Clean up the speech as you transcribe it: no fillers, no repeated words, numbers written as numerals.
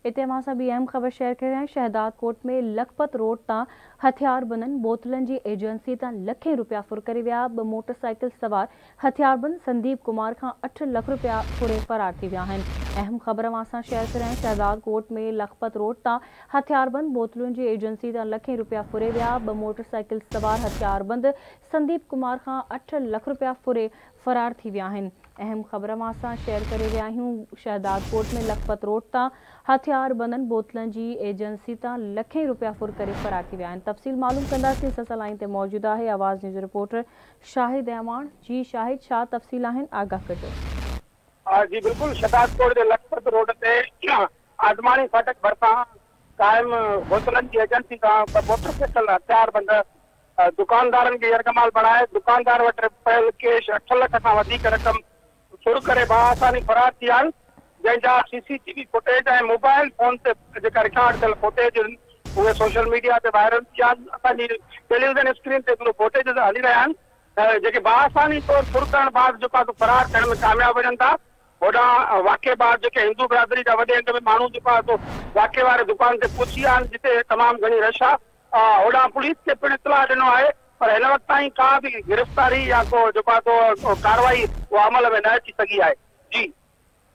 इतने असां ॿी अहम ख़बर शेयर करे रहिया आहियूं। शहदाद कोट में लखपत रोड तां हथियार बंदन बोतलन की एजेंसी तां लखें रुपया फुर करे विया। 2 मोटरसाइकिल सवार हथियारबंद संदीप कुमार खां 8 लाख रुपया फुरे फरार थी विया आहिनि। अहम ख़बर असां शेयर करे रहिया आहियूं। शहदाद कोट में लखपत रोड तां हथियारबंद बोतलन की एजेंसी तां लखें रुपया फुरे विया। 2 मोटरसाइकिल सवार हथियारबंद संदीप कुमार खां 8 लाख रुपया फुरे फरार थी विया आहिनि। अहम ख़बर असां शेयर करे रहिया आहियूं। शहदाद कोट में लखपत रोड तां हथियार बंदन बोतलन की एजेंसी तां लखें रुपया फुर करे फरार थी विया आहिनि। तफ़सील मालूम कंदासीं। असां लाइन ते मौजूद है आवाज़ न्यूज़ रिपोर्टर शाहिद अहमान। जी शाहिद, छा तफ़सील आहिनि, आगाह कजो। जी बिल्कुल, शहदाद कोट के लखपत रोड से आजमानी फाटक भरसा कायम बोतलन की एजेंसी का मोटरसाइकिल हथियार बंद दुकानदारन के यरगमाल बढ़ाए दुकानदार वटि पयल कैश 8 लाख खां वधीक रक़म फुर करे बाआसानी फरार थी विया आहिनि। जंहिंजा सीसीटीवी फुटेज ऐं मोबाइल फोन से जेका रिकॉर्ड थियल फुटेज उहे सोशल मीडिया ते वायरल थिया आहिनि। असांजी टेलीविजन स्क्रीन ते हिकिड़ो फुटेज हली रहिया आहिनि जेके बाआसानी तौर फुर करण बाद जेका फरार थियण में कामयाब वञनि था। होॾां वाक़े बाद जेके हिंदू बिरादरी जा वॾे अंग में माण्हू जेको आहे वाक़े वारे दुकान ते पहुची विया आहिनि जिते तमामु घणी रश आहे। होॾां पुलिस खे पिणु इतलाह ॾिनो आहे पर हिन वक़्त ताईं का बि गिरफ़्तारी या को जेको आहे कार्रवाई उहा अमल में न अची सघी आहे। जी।